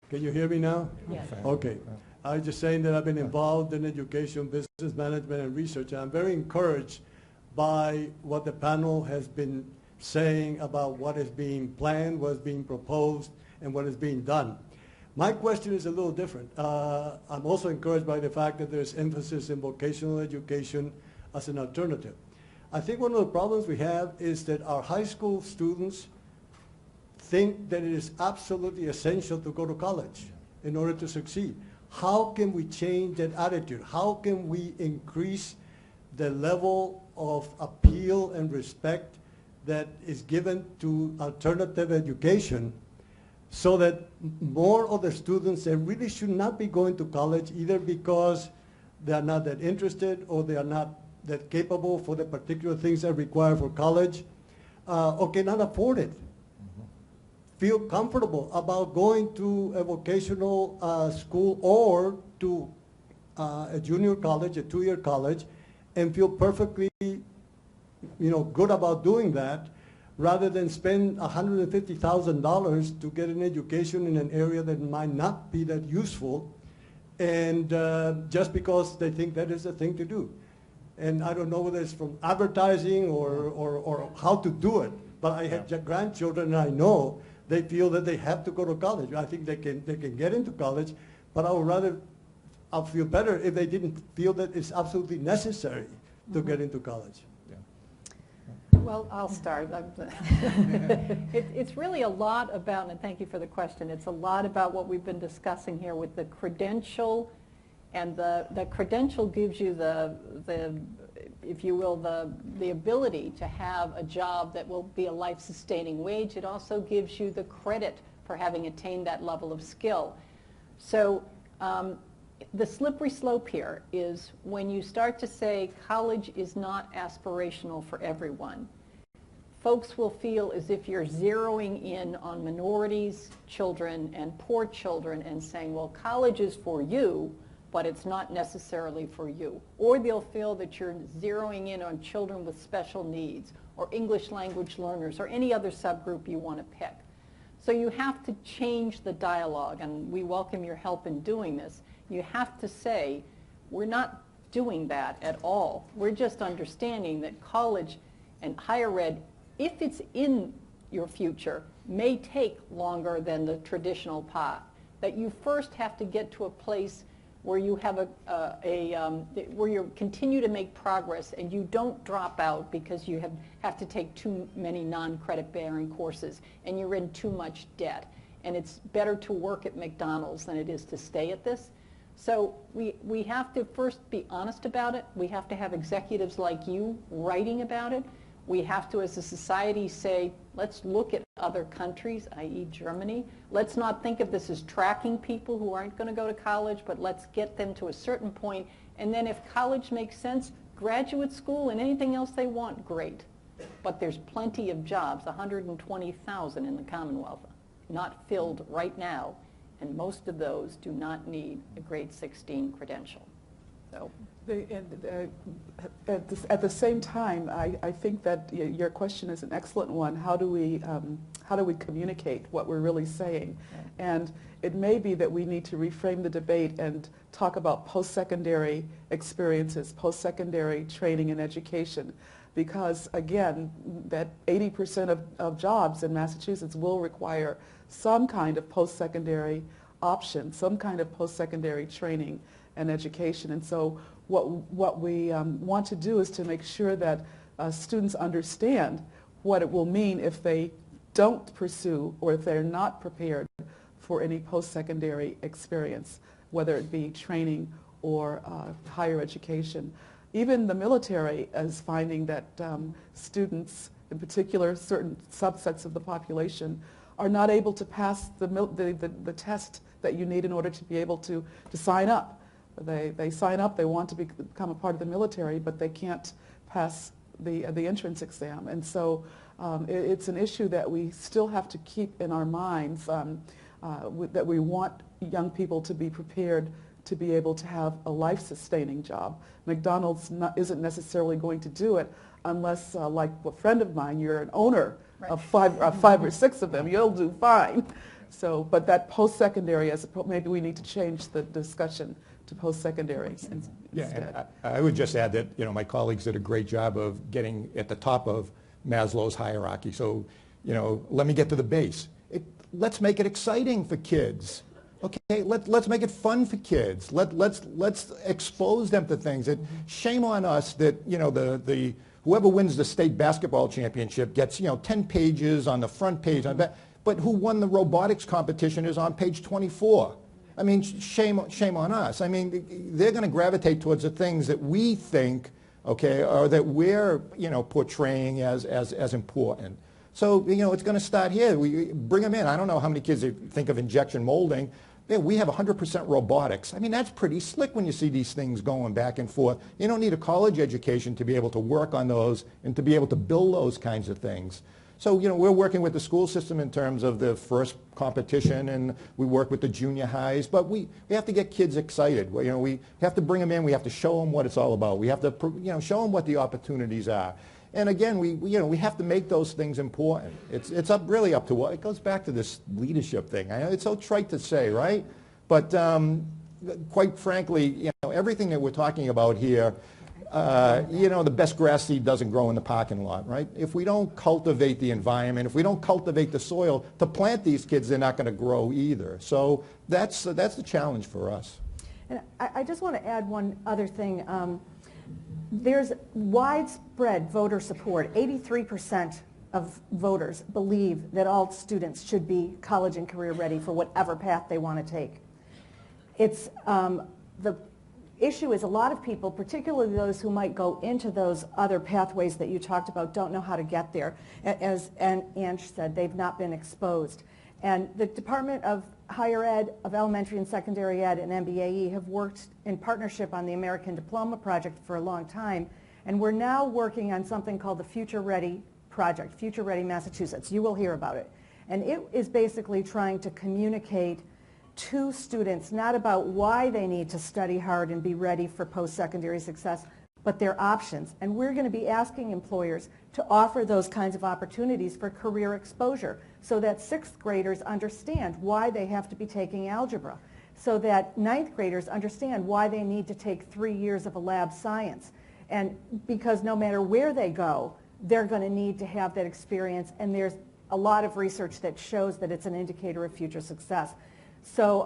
Can you hear me now? Yes. Okay. I was just saying that I've been involved in education, business management, and research, and I'm very encouraged by what the panel has been saying about what is being planned, what is being proposed, and what is being done. My question is a little different. I'm also encouraged by the fact that there's emphasis in vocational education as an alternative. I think one of the problems we have is that our high school students think that it is absolutely essential to go to college in order to succeed. How can we change that attitude? How can we increase the level of appeal and respect that is given to alternative education so that more of the students that really should not be going to college either because they are not that interested or they are not that capable for the particular things that are required for college or cannot afford it, feel comfortable about going to a vocational school or to a junior college, a two-year college, and feel perfectly, good about doing that, rather than spend $150,000 to get an education in an area that might not be that useful, and just because they think that is the thing to do. And I don't know whether it's from advertising or how to do it, but I have grandchildren, and I know they feel that they have to go to college. I think they can get into college, but I'll feel better if they didn't feel that it's absolutely necessary to get into college. Well, I'll start. It's really a lot about, and thank you for the question, it's a lot about what we've been discussing here with the credential, and the credential gives you the if you will, the ability to have a job that will be a life-sustaining wage. It also gives you the credit for having attained that level of skill. So the slippery slope here is when you start to say college is not aspirational for everyone, folks will feel as if you're zeroing in on minorities, children, and poor children and saying, well, college is for you, but it's not necessarily for you. Or they'll feel that you're zeroing in on children with special needs or English language learners or any other subgroup you want to pick. So you have to change the dialogue, and we welcome your help in doing this. You have to say, we're not doing that at all. We're just understanding that college and higher ed, if it's in your future, may take longer than the traditional path. That you first have to get to a place where you have where you continue to make progress and you don't drop out because you have to take too many non-credit bearing courses and you're in too much debt. And it's better to work at McDonald's than it is to stay at this. So we have to first be honest about it. We have to have executives like you writing about it. We have to, as a society, say, let's look at other countries, i.e. Germany. Let's not think of this as tracking people who aren't going to go to college, but let's get them to a certain point. And then if college makes sense, graduate school and anything else they want, great. But there's plenty of jobs, 120,000 in the Commonwealth, not filled right now. And most of those do not need a grade 16 credential. So. At the same time, I think that your question is an excellent one. How do we communicate what we're really saying? And it may be that we need to reframe the debate and talk about post-secondary experiences, post-secondary training and education, because again, that 80% of jobs in Massachusetts will require some kind of post-secondary option, some kind of post-secondary training and education. And so what we want to do is to make sure that students understand what it will mean if they don't pursue or if they're not prepared for any post-secondary experience, whether it be training or higher education. Even the military is finding that students, in particular certain subsets of the population, are not able to pass the test that you need in order to be able to sign up. They sign up, they want to become a part of the military, but they can't pass the entrance exam. And so it's an issue that we still have to keep in our minds, that we want young people to be prepared to be able to have a life-sustaining job. McDonald's isn't necessarily going to do it unless, like a friend of mine, you're an owner of five or six of them. You'll do fine. So, but that post-secondary, maybe we need to change the discussion to post-secondary instead. Yeah, and I would just add that, you know, my colleagues did a great job of getting at the top of Maslow's hierarchy. So, you know, let me get to the base. Let's make it exciting for kids. Okay, let's make it fun for kids. Let's expose them to things. Shame on us that, you know, the whoever wins the state basketball championship gets, you know, 10 pages on the front page. But who won the robotics competition is on page 24. I mean, shame on us. I mean, they're going to gravitate towards the things that we think, okay, or that we're, you know, portraying as important. So, you know, it's going to start here. We bring them in. I don't know how many kids think of injection molding. Yeah, we have 100% robotics. I mean, that's pretty slick when you see these things going back and forth. You don't need a college education to be able to work on those and to be able to build those kinds of things. So, you know, we're working with the school system in terms of the first competition, and we work with the junior highs, but we have to get kids excited. You know, we have to bring them in. We have to show them what it's all about. We have to, you know, show them what the opportunities are. And again, we have to make those things important. It's really up to what, it goes back to this leadership thing. I know it's so trite to say, right? But quite frankly, you know, everything that we're talking about here, you know, the best grass seed doesn't grow in the parking lot, right? If we don't cultivate the environment, if we don't cultivate the soil to plant these kids, they're not going to grow either. So that's the challenge for us. And I just want to add one other thing. There's widespread voter support. 83% of voters believe that all students should be college and career ready for whatever path they want to take. It's the issue is a lot of people, particularly those who might go into those other pathways that you talked about, don't know how to get there. As Ange said, they've not been exposed. And the Department of Higher Ed, of Elementary and Secondary Ed, and MBAE have worked in partnership on the American Diploma Project for a long time. And we're now working on something called the Future Ready Project, Future Ready Massachusetts. You will hear about it. And it is basically trying to communicate to students not about why they need to study hard and be ready for post-secondary success, but their options. And we're going to be asking employers to offer those kinds of opportunities for career exposure so that sixth graders understand why they have to be taking algebra, so that ninth graders understand why they need to take 3 years of a lab science. And because no matter where they go, they're going to need to have that experience, and there's a lot of research that shows that it's an indicator of future success. So